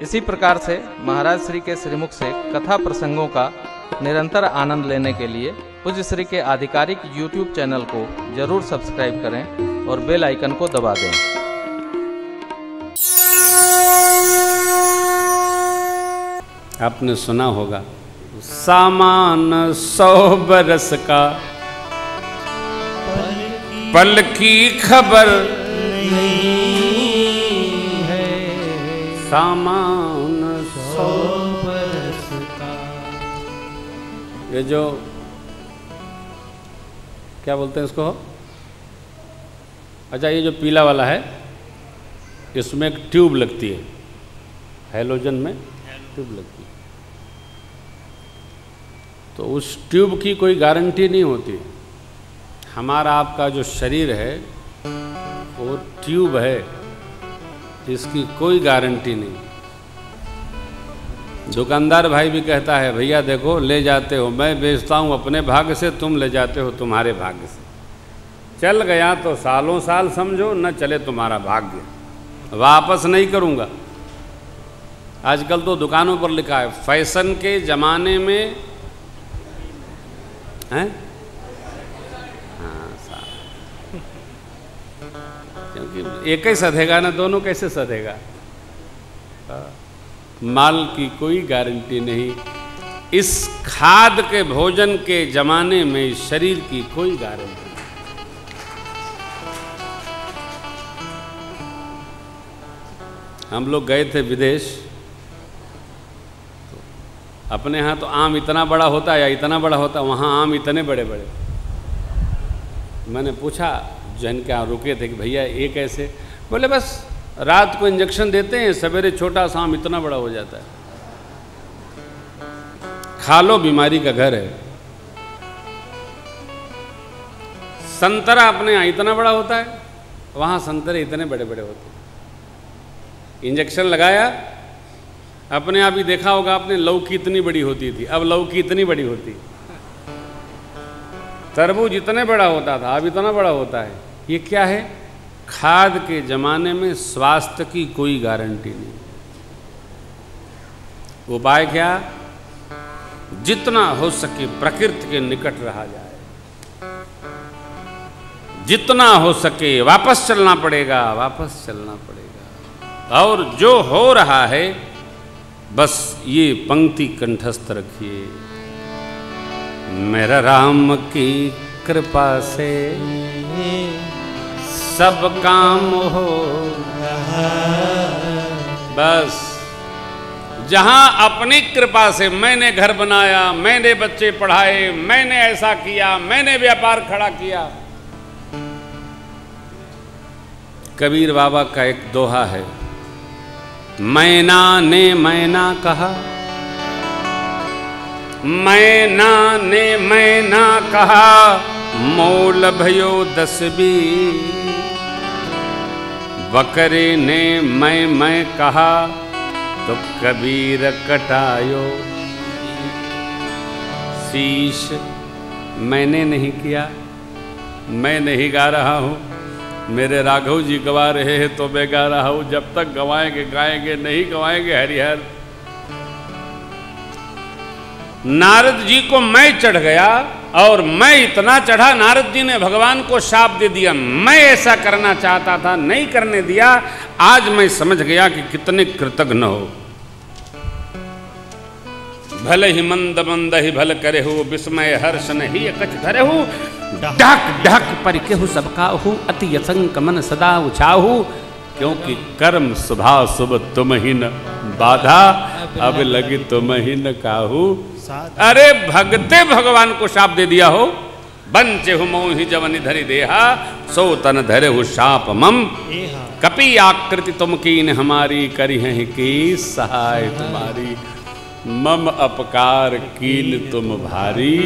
इसी प्रकार से महाराज श्री के श्रीमुख से कथा प्रसंगों का निरंतर आनंद लेने के लिए पूज्य श्री के आधिकारिक YouTube चैनल को जरूर सब्सक्राइब करें और बेल आइकन को दबा दें। आपने सुना होगा सामान 100 बरस का पल की खबर सामान 100 बरस का। ये जो क्या बोलते हैं इसको, अच्छा ये जो पीला वाला है इसमें एक ट्यूब लगती है, हैलोजन में ट्यूब लगती है, तो उस ट्यूब की कोई गारंटी नहीं होती। हमारा आपका जो शरीर है वो ट्यूब है, इसकी कोई गारंटी नहीं। दुकानदार भाई भी कहता है भैया देखो ले जाते हो, मैं बेचता हूँ अपने भाग्य से, तुम ले जाते हो तुम्हारे भाग्य से। चल गया तो सालों साल समझो, न चले तुम्हारा भाग्य, वापस नहीं करूँगा। आजकल तो दुकानों पर लिखा है फैशन के ज़माने में हैं, क्योंकि एक ही सधेगा ना, दोनों कैसे सधेगा। माल की कोई गारंटी नहीं। इस खाद के भोजन के जमाने में शरीर की कोई गारंटी नहीं। हम लोग गए थे विदेश, तो अपने यहाँ तो आम इतना बड़ा होता है या इतना बड़ा होता, वहाँ आम इतने बड़े बड़े। मैंने पूछा जिनके यहाँ रुके थे कि भैया ये कैसे, बोले बस रात को इंजेक्शन देते हैं, सवेरे छोटा सा आम इतना बड़ा हो जाता है। खा लो, बीमारी का घर है। संतरा अपने यहाँ इतना बड़ा होता है, वहाँ संतरे इतने बड़े बड़े होते हैं। इंजेक्शन लगाया, अपने आप ही देखा होगा आपने, लौकी इतनी बड़ी होती थी, अब लौकी इतनी बड़ी होती। तरबूज इतने बड़ा होता था, अब इतना बड़ा होता है। ये क्या है? खाद के ज़माने में स्वास्थ्य की कोई गारंटी नहीं। उपाय क्या? जितना हो सके प्रकृति के निकट रहा जाए, जितना हो सके वापस चलना पड़ेगा, वापस चलना पड़ेगा। और जो हो रहा है बस ये पंक्ति कंठस्थ रखिए, मेरा राम की कृपा से सब काम हो रहा। बस जहां अपनी कृपा से मैंने घर बनाया, मैंने बच्चे पढ़ाए, मैंने ऐसा किया, मैंने व्यापार खड़ा किया। कबीर बाबा का एक दोहा है, मैना ने मैना कहा, मैना ने मैना कहा, मोल भयो 10 बीस। बकरे ने मैं कहा, तो कबीर कटायो शीश। मैंने नहीं किया, मैं नहीं गा रहा हूँ, मेरे राघव जी गवा रहे हैं तो मैं गा रहा हूँ। जब तक गवाएंगे गाएंगे, नहीं गवाएंगे हरिहर। नारद जी को मैं चढ़ गया, और मैं इतना चढ़ा, नारद जी ने भगवान को शाप दे दिया। मैं ऐसा करना चाहता था, नहीं करने दिया। आज मैं समझ गया कि कितने कृतज्ञ हो। भले ही मंद मंद ही भल करे हो, विस्मय हर्ष नहीं कछ धरे हो। ढक ढक पर केहू सबका हो, अति असंक मन सदा उछाहू। क्योंकि कर्म स्वभाव शुभ तुम ही न बाधा, अब लगी तुम ही न काहू। अरे भगते भगवान को शाप दे दिया हो, बंचे हो मोहि जवनि धरि देहा, सो तन धरे हो शाप मम। कपि आकृति तुम कीन हमारी, करी हैं की सहाय तुम्हारी। मम अपकार कीन तुम भारी,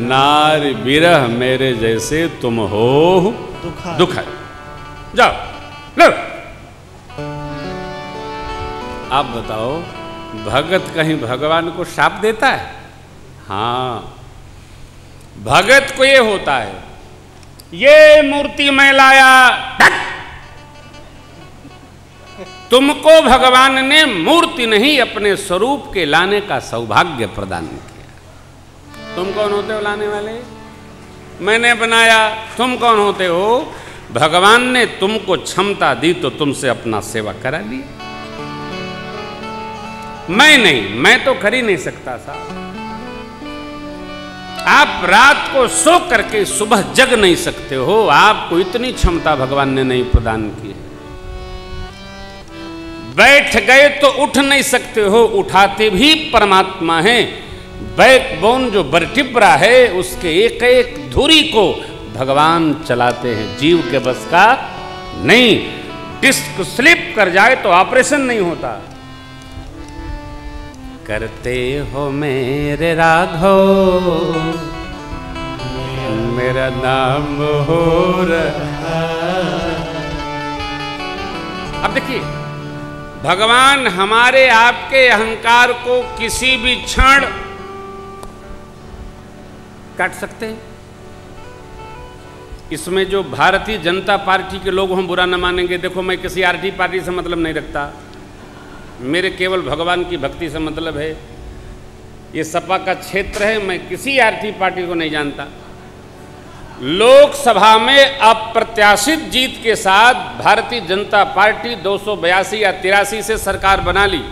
नार बिरह मेरे जैसे तुम हो दुख। जाओ लो। आप बताओ, भगत कहीं भगवान को शाप देता है? हाँ, भगत को ये होता है, ये मूर्ति मैं लाया, तुमको भगवान ने मूर्ति नहीं अपने स्वरूप के लाने का सौभाग्य प्रदान किया। तुम कौन होते हो लाने वाले? मैंने बनाया। तुम कौन होते हो? भगवान ने तुमको क्षमता दी तो तुमसे अपना सेवा करा लिया। मैं नहीं, मैं तो कर ही नहीं सकता साहब। आप रात को सो करके सुबह जग नहीं सकते हो, आपको इतनी क्षमता भगवान ने नहीं प्रदान की है। बैठ गए तो उठ नहीं सकते हो, उठाते भी परमात्मा है। बैकबोन जो वर्टिब्रा है उसके एक एक धुरी को भगवान चलाते हैं, जीव के बस का नहीं। डिस्क स्लिप कर जाए तो ऑपरेशन नहीं होता। करते हो मेरे राघव मेरा नाम हो रहा। अब देखिए, भगवान हमारे आपके अहंकार को किसी भी क्षण काट सकते हैं। इसमें जो भारतीय जनता पार्टी के लोग हम बुरा न मानेंगे। देखो, मैं किसी आरटी पार्टी से मतलब नहीं रखता, मेरे केवल भगवान की भक्ति से मतलब है। ये सपा का क्षेत्र है, मैं किसी आरटी पार्टी को नहीं जानता। लोकसभा में अप्रत्याशित जीत के साथ भारतीय जनता पार्टी 282 या 83 से सरकार बना ली।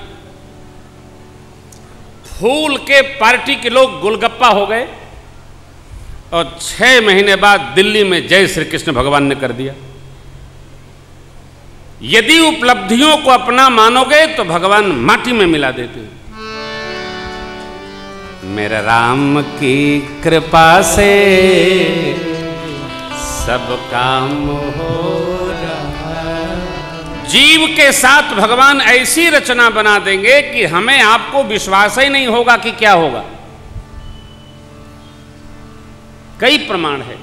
फूल के पार्टी के लोग गोलगप्पा हो गए और 6 महीने बाद दिल्ली में जय श्री कृष्ण भगवान ने कर दिया। यदि उपलब्धियों को अपना मानोगे तो भगवान माटी में मिला देते हैं। मेरा राम की कृपा से सब काम हो रहा। जीव के साथ भगवान ऐसी रचना बना देंगे कि हमें आपको विश्वास ही नहीं होगा कि क्या होगा। कई प्रमाण है।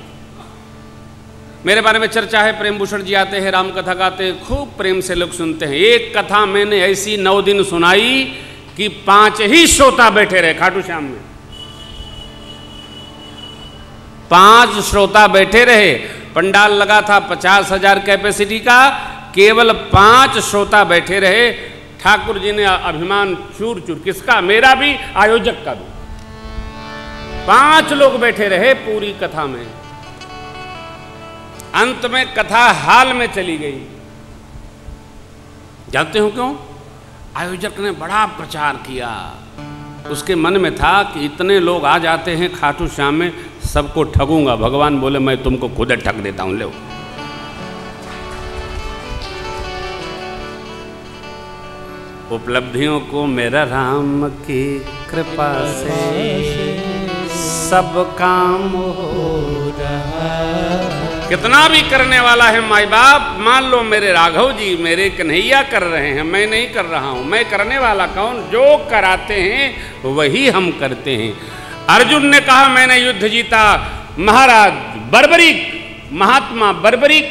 मेरे बारे में चर्चा है, प्रेम भूषण जी आते हैं, राम कथा गाते हैं, खूब प्रेम से लोग सुनते हैं। एक कथा मैंने ऐसी 9 दिन सुनाई कि 5 ही श्रोता बैठे रहे खाटू श्याम में। 5 श्रोता बैठे रहे। पंडाल लगा था 50,000 कैपेसिटी का, केवल 5 श्रोता बैठे रहे। ठाकुर जी ने अभिमान चूर चूर, किसका? मेरा भी, आयोजक का भी। 5 लोग बैठे रहे पूरी कथा में। अंत में कथा हाल में चली गई। जानते हो क्यों? आयोजक ने बड़ा प्रचार किया। उसके मन में था कि इतने लोग आ जाते हैं खाटू श्याम में, सबको ठगूंगा। भगवान बोले मैं तुमको खुद ठग देता हूं, लो। उपलब्धियों को मेरा राम की कृपा से सब काम हो रहा। कितना भी करने वाला है माई बाप, मान लो मेरे राघव जी, मेरे कन्हैया कर रहे हैं, मैं नहीं कर रहा हूं। मैं करने वाला कौन? जो कराते हैं वही हम करते हैं। अर्जुन ने कहा मैंने युद्ध जीता। महाराज बर्बरीक, महात्मा बर्बरीक,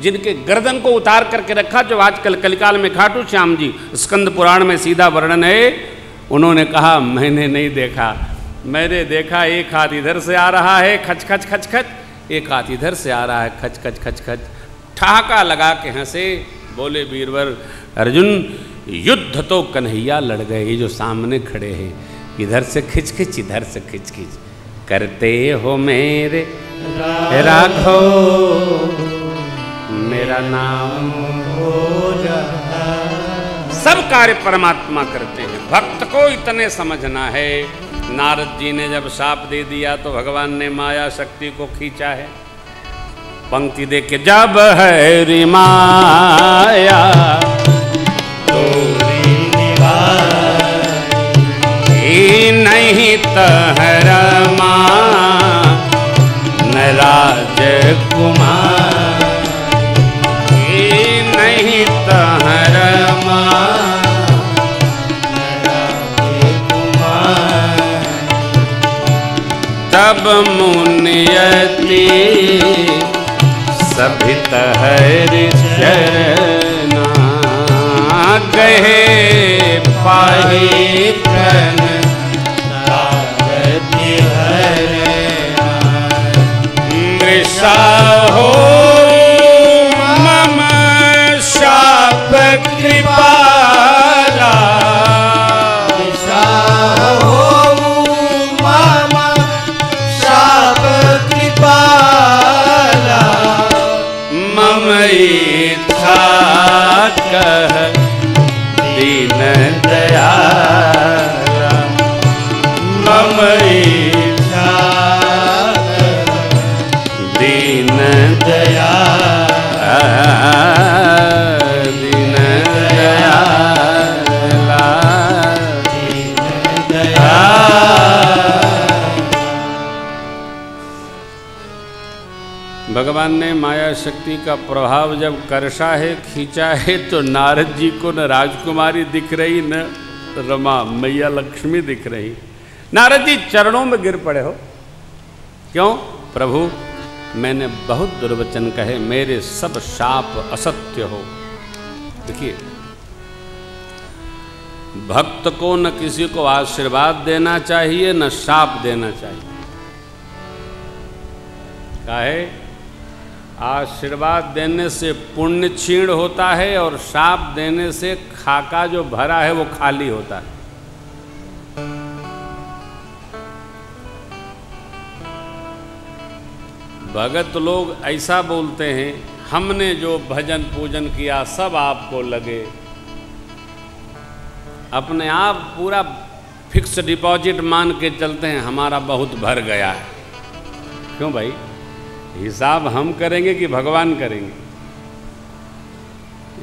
जिनके गर्दन को उतार करके रखा, जो आजकल कलिकाल में खाटू श्याम जी, स्कंद पुराण में सीधा वर्णन है। उन्होंने कहा मैंने नहीं देखा, मैंने देखा एक हाथ इधर से आ रहा है खच खच खच खच, एक हाथ इधर से आ रहा है खच खच खच खच। ठहाका लगा के हंसे, बोले वीरवर अर्जुन, युद्ध तो कन्हैया लड़ गए, ये जो सामने खड़े हैं, इधर से खिंच खिंच, इधर से खिंच खिंच करते हो मेरे राघो, मेरा नाम हो रहा। सब कार्य परमात्मा करते हैं, भक्त को इतने समझना है। नारद जी ने जब शाप दे दिया तो भगवान ने माया शक्ति को खींचा है। पंक्ति देख के, जब है री माया तोरी निभाई, नहीं तहर न राजकुमार, नहीं तहर तब मुनियति सभी तहरि शरणा, गहे पाहि तन तागति हरना। मृषा हो मम शाप कृपा दीन दयाला मम इच्छा दीन दयाला दीन दयाला दीन दयाला। भगवान ने माया शक्ति का प्रभाव जब करशा है खींचा है तो नारद जी को न राजकुमारी दिख रही न रमा मैया लक्ष्मी दिख रही। नारद जी चरणों में गिर पड़े हो। क्यों? प्रभु मैंने बहुत दुर्वचन कहे, मेरे सब शाप असत्य हो। देखिए भक्त को न किसी को आशीर्वाद देना चाहिए न शाप देना चाहिए। काहे? आशीर्वाद देने से पुण्य क्षीण होता है और शाप देने से खाका जो भरा है वो खाली होता है। भगत लोग ऐसा बोलते हैं, हमने जो भजन पूजन किया सब आपको लगे, अपने आप पूरा फिक्स डिपॉजिट मान के चलते हैं, हमारा बहुत भर गया है। क्यों भाई? हिसाब हम करेंगे कि भगवान करेंगे?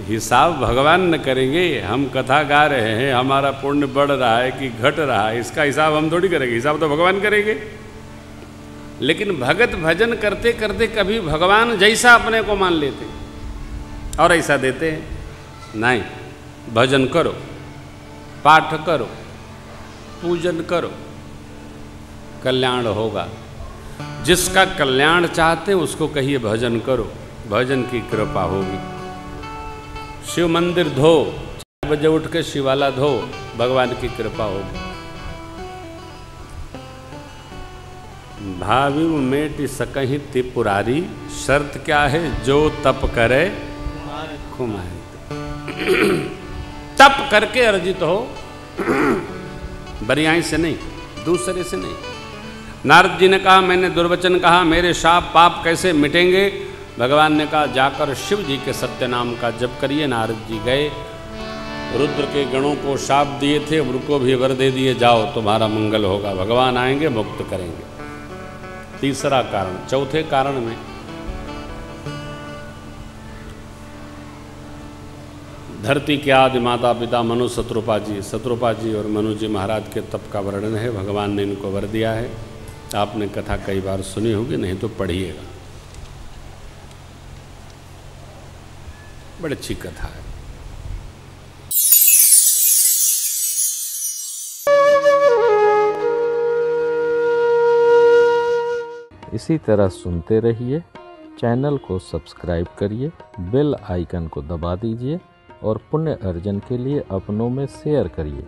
हिसाब भगवान न करेंगे। हम कथा गा रहे हैं, हमारा पुण्य बढ़ रहा है कि घट रहा है, इसका हिसाब हम थोड़ी करेंगे, हिसाब तो भगवान करेंगे। लेकिन भगत भजन करते करते कभी भगवान जैसा अपने को मान लेते और ऐसा देते हैं? नहीं। भजन करो, पाठ करो, पूजन करो, कल्याण होगा। जिसका कल्याण चाहते उसको कहिए भजन करो, भजन की कृपा होगी। शिव मंदिर धो, 4 बजे उठ के शिवाला धो, भगवान की कृपा होगी। भावी मेट सकहीं त्रिपुरारी, शर्त क्या है? जो तप करे कुमारी। तप करके अर्जित हो, बरियाई से नहीं, दूसरे से नहीं। नारद जी ने कहा मैंने दुर्वचन कहा, मेरे शाप पाप कैसे मिटेंगे? भगवान ने कहा जाकर शिव जी के सत्य नाम का जप करिए। नारद जी गए, रुद्र के गणों को शाप दिए थे, उनको भी वर दे दिए, जाओ तुम्हारा मंगल होगा। भगवान आएंगे, मुक्त करेंगे। तीसरा कारण। चौथे कारण में धरती के आदि माता पिता मनु शत्रुपा जी और मनु जी महाराज के तप का वर्णन है। भगवान ने इनको वर दिया है। आपने कथा कई बार सुनी होगी, नहीं तो पढ़िएगा, बड़ी अच्छी कथा है। इसी तरह सुनते रहिए, चैनल को सब्सक्राइब करिए, बेल आइकन को दबा दीजिए और पुण्य अर्जन के लिए अपनों में शेयर करिए।